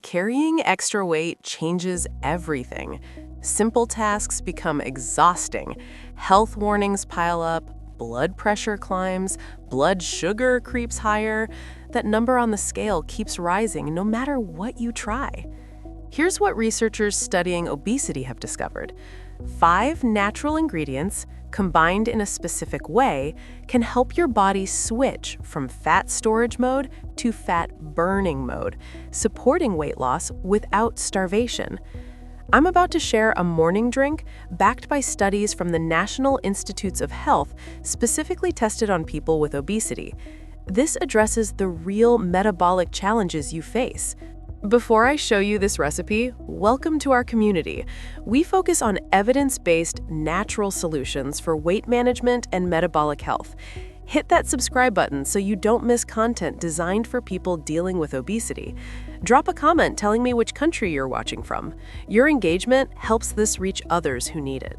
Carrying extra weight changes everything. Simple tasks become exhausting. Health warnings pile up, blood pressure climbs, blood sugar creeps higher. That number on the scale keeps rising no matter what you try. Here's what researchers studying obesity have discovered. 5 natural ingredients, combined in a specific way, can help your body switch from fat storage mode to fat burning mode, supporting weight loss without starvation. I'm about to share a morning drink backed by studies from the National Institutes of Health specifically tested on people with obesity. This addresses the real metabolic challenges you face. Before I show you this recipe, welcome to our community. We focus on evidence-based, natural solutions for weight management and metabolic health. Hit that subscribe button so you don't miss content designed for people dealing with obesity. Drop a comment telling me which country you're watching from. Your engagement helps this reach others who need it.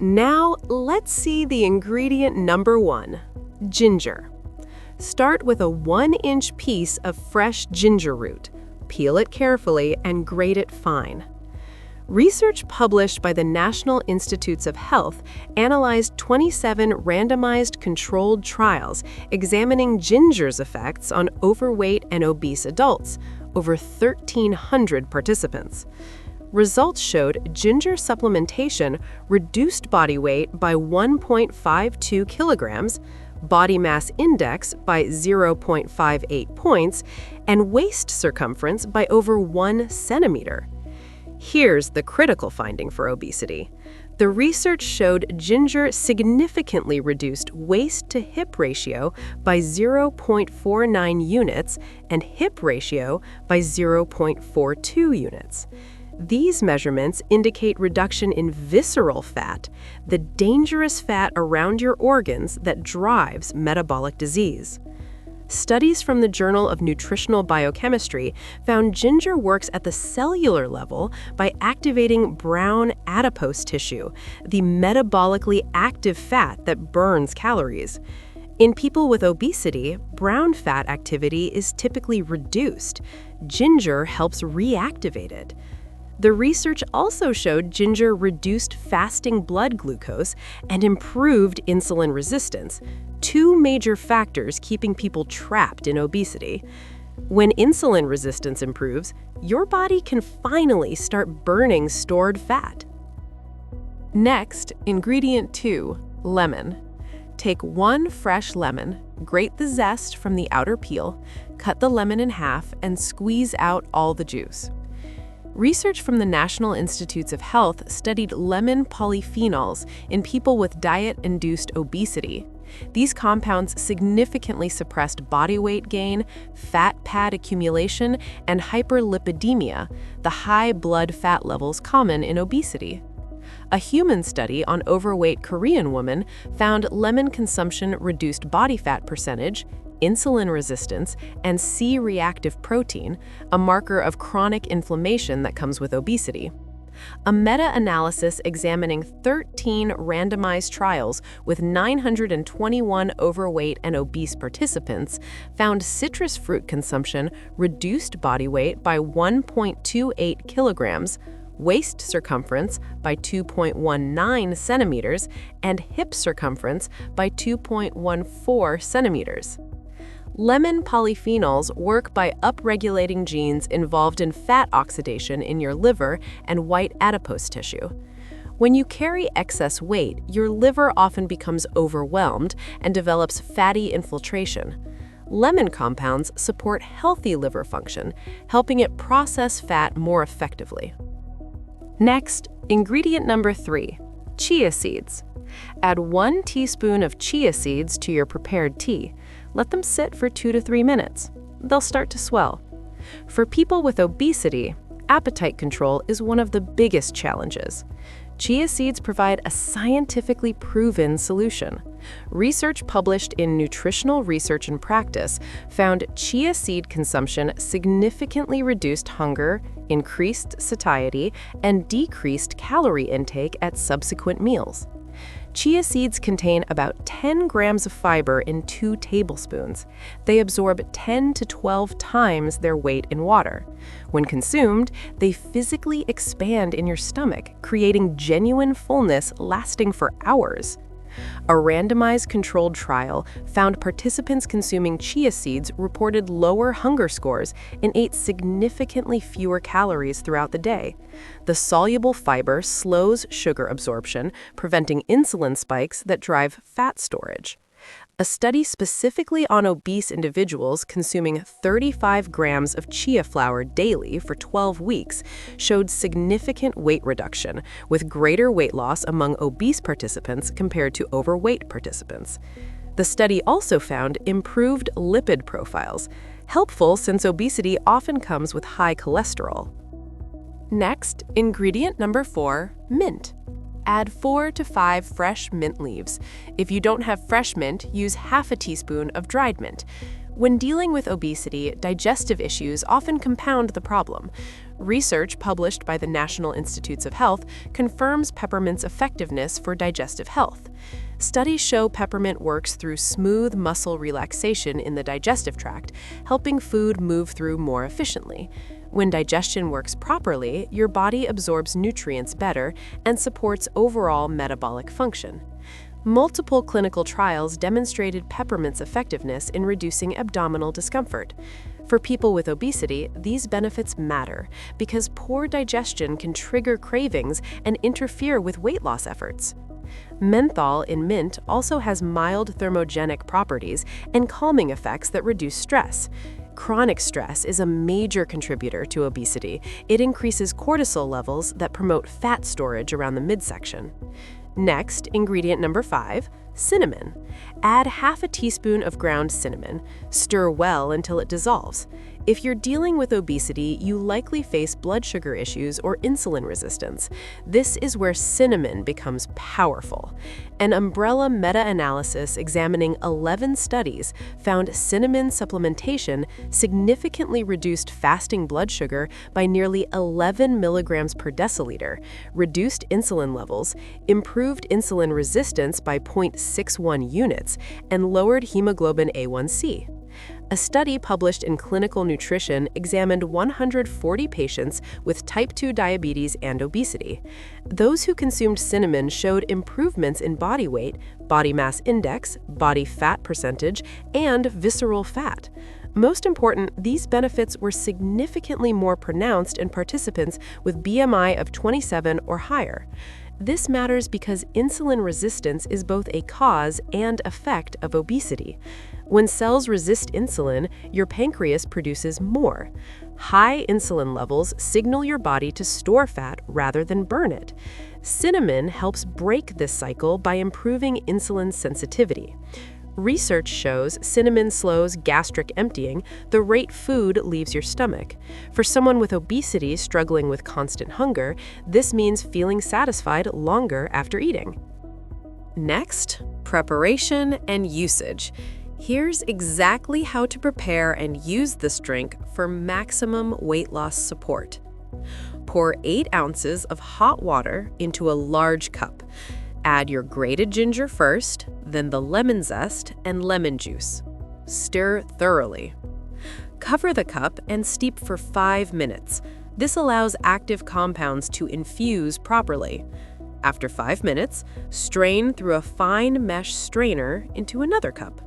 Now, let's see the ingredient number 1, ginger. Start with a 1-inch piece of fresh ginger root. Peel it carefully and grate it fine. Research published by the National Institutes of Health analyzed 27 randomized controlled trials examining ginger's effects on overweight and obese adults, over 1,300 participants. Results showed ginger supplementation reduced body weight by 1.52 kilograms, body mass index by 0.58 points, and waist circumference by over 1 centimeter. Here's the critical finding for obesity. The research showed ginger significantly reduced waist-to-hip ratio by 0.49 units and hip ratio by 0.42 units. These measurements indicate reduction in visceral fat, the dangerous fat around your organs that drives metabolic disease. Studies from the Journal of Nutritional Biochemistry found ginger works at the cellular level by activating brown adipose tissue, the metabolically active fat that burns calories. In people with obesity, brown fat activity is typically reduced. Ginger helps reactivate it. The research also showed ginger reduced fasting blood glucose and improved insulin resistance, 2 major factors keeping people trapped in obesity. When insulin resistance improves, your body can finally start burning stored fat. Next, ingredient 2, lemon. Take 1 fresh lemon, grate the zest from the outer peel, cut the lemon in half, and squeeze out all the juice. Research from the National Institutes of Health studied lemon polyphenols in people with diet-induced obesity. These compounds significantly suppressed body weight gain, fat pad accumulation, and hyperlipidemia, the high blood fat levels common in obesity. A human study on overweight Korean women found lemon consumption reduced body fat percentage, insulin resistance, and C-reactive protein, a marker of chronic inflammation that comes with obesity. A meta-analysis examining 13 randomized trials with 921 overweight and obese participants found citrus fruit consumption reduced body weight by 1.28 kilograms, waist circumference by 2.19 centimeters, and hip circumference by 2.14 centimeters. Lemon polyphenols work by upregulating genes involved in fat oxidation in your liver and white adipose tissue. When you carry excess weight, your liver often becomes overwhelmed and develops fatty infiltration. Lemon compounds support healthy liver function, helping it process fat more effectively. Next, ingredient number 3, chia seeds. Add 1 teaspoon of chia seeds to your prepared tea. Let them sit for 2 to 3 minutes. They'll start to swell. For people with obesity, appetite control is one of the biggest challenges. Chia seeds provide a scientifically proven solution. Research published in Nutritional Research and Practice found chia seed consumption significantly reduced hunger, increased satiety, and decreased calorie intake at subsequent meals. Chia seeds contain about 10 grams of fiber in 2 tablespoons. They absorb 10 to 12 times their weight in water. When consumed, they physically expand in your stomach, creating genuine fullness lasting for hours. A randomized controlled trial found participants consuming chia seeds reported lower hunger scores and ate significantly fewer calories throughout the day. The soluble fiber slows sugar absorption, preventing insulin spikes that drive fat storage. A study specifically on obese individuals consuming 35 grams of chia flour daily for 12 weeks showed significant weight reduction, with greater weight loss among obese participants compared to overweight participants. The study also found improved lipid profiles, helpful since obesity often comes with high cholesterol. Next, ingredient number 4, mint. Add 4 to 5 fresh mint leaves. If you don't have fresh mint, use half a teaspoon of dried mint. When dealing with obesity, digestive issues often compound the problem. Research published by the National Institutes of Health confirms peppermint's effectiveness for digestive health. Studies show peppermint works through smooth muscle relaxation in the digestive tract, helping food move through more efficiently. When digestion works properly, your body absorbs nutrients better and supports overall metabolic function. Multiple clinical trials demonstrated peppermint's effectiveness in reducing abdominal discomfort. For people with obesity, these benefits matter because poor digestion can trigger cravings and interfere with weight loss efforts. Menthol in mint also has mild thermogenic properties and calming effects that reduce stress. Chronic stress is a major contributor to obesity. It increases cortisol levels that promote fat storage around the midsection. Next, ingredient number 5, cinnamon. Add half a teaspoon of ground cinnamon. Stir well until it dissolves. If you're dealing with obesity, you likely face blood sugar issues or insulin resistance. This is where cinnamon becomes powerful. An umbrella meta-analysis examining 11 studies found cinnamon supplementation significantly reduced fasting blood sugar by nearly 11 milligrams per deciliter, reduced insulin levels, improved insulin resistance by 0.61 units, and lowered hemoglobin A1C. A study published in Clinical Nutrition examined 140 patients with type 2 diabetes and obesity. Those who consumed cinnamon showed improvements in body weight, body mass index, body fat percentage, and visceral fat. Most important, these benefits were significantly more pronounced in participants with BMI of 27 or higher. This matters because insulin resistance is both a cause and effect of obesity. When cells resist insulin, your pancreas produces more. High insulin levels signal your body to store fat rather than burn it. Cinnamon helps break this cycle by improving insulin sensitivity. Research shows cinnamon slows gastric emptying, the rate food leaves your stomach. For someone with obesity struggling with constant hunger, this means feeling satisfied longer after eating. Next, preparation and usage. Here's exactly how to prepare and use this drink for maximum weight loss support. Pour 8 ounces of hot water into a large cup. Add your grated ginger first, then the lemon zest and lemon juice. Stir thoroughly. Cover the cup and steep for 5 minutes. This allows active compounds to infuse properly. After 5 minutes, strain through a fine mesh strainer into another cup.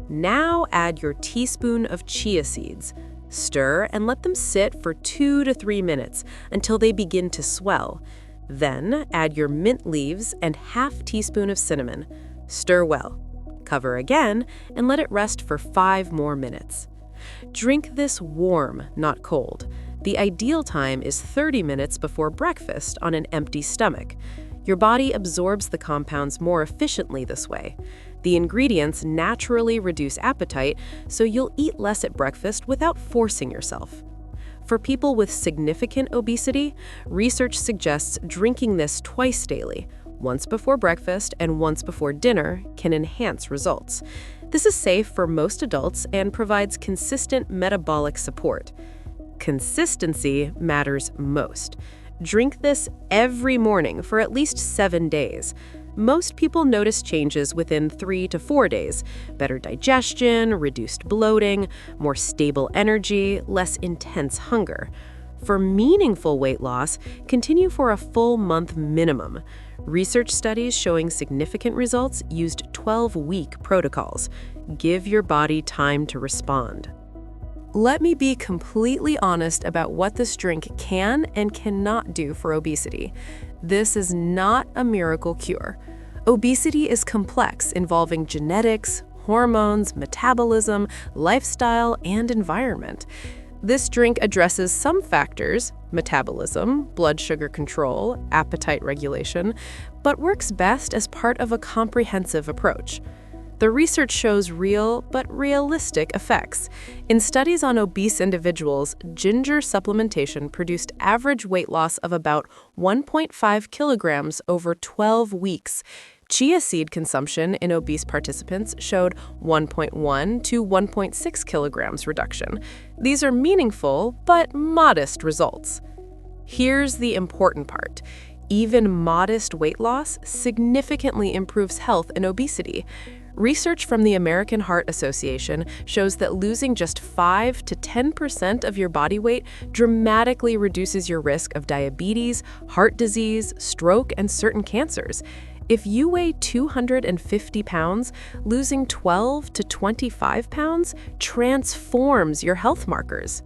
Now add your teaspoon of chia seeds. Stir and let them sit for 2 to 3 minutes until they begin to swell. Then add your mint leaves and half teaspoon of cinnamon. Stir well. Cover again and let it rest for 5 more minutes. Drink this warm, not cold. The ideal time is 30 minutes before breakfast on an empty stomach. Your body absorbs the compounds more efficiently this way. The ingredients naturally reduce appetite, so you'll eat less at breakfast without forcing yourself. For people with significant obesity, research suggests drinking this twice daily, once before breakfast and once before dinner, can enhance results. This is safe for most adults and provides consistent metabolic support. Consistency matters most. Drink this every morning for at least 7 days. Most people notice changes within 3 to 4 days. Better digestion, reduced bloating, more stable energy, less intense hunger. For meaningful weight loss, continue for a full month minimum. Research studies showing significant results used 12-week protocols. Give your body time to respond. Let me be completely honest about what this drink can and cannot do for obesity. This is not a miracle cure. Obesity is complex, involving genetics, hormones, metabolism, lifestyle, and environment. This drink addresses some factors, metabolism, blood sugar control, appetite regulation, but works best as part of a comprehensive approach. The research shows real but realistic effects. In studies on obese individuals, ginger supplementation produced average weight loss of about 1.5 kilograms over 12 weeks. Chia seed consumption in obese participants showed 1.1 to 1.6 kilograms reduction. These are meaningful but modest results. Here's the important part. Even modest weight loss significantly improves health in obesity. Research from the American Heart Association shows that losing just 5 to 10% of your body weight dramatically reduces your risk of diabetes, heart disease, stroke, and certain cancers. If you weigh 250 pounds, losing 12 to 25 pounds transforms your health markers.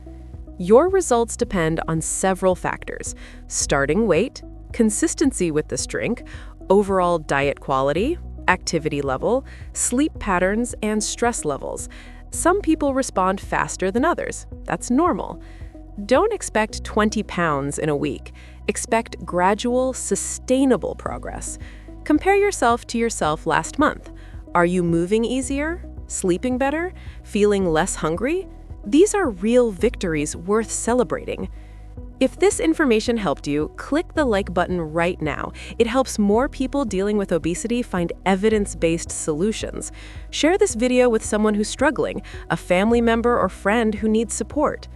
Your results depend on several factors: starting weight, consistency with this drink, overall diet quality, activity level, sleep patterns, and stress levels. Some people respond faster than others. That's normal. Don't expect 20 pounds in a week. Expect gradual, sustainable progress. Compare yourself to yourself last month. Are you moving easier? Sleeping better? Feeling less hungry? These are real victories worth celebrating. If this information helped you, click the like button right now. It helps more people dealing with obesity find evidence-based solutions. Share this video with someone who's struggling, a family member or friend who needs support.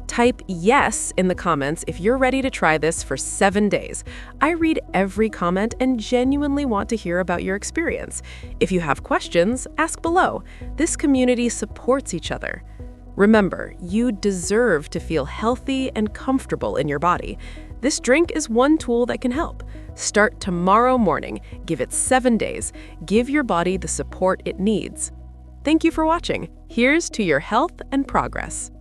Type yes in the comments if you're ready to try this for 7 days. I read every comment and genuinely want to hear about your experience. If you have questions, ask below. This community supports each other. Remember, you deserve to feel healthy and comfortable in your body. This drink is one tool that can help. Start tomorrow morning. Give it 7 days. Give your body the support it needs. Thank you for watching. Here's to your health and progress.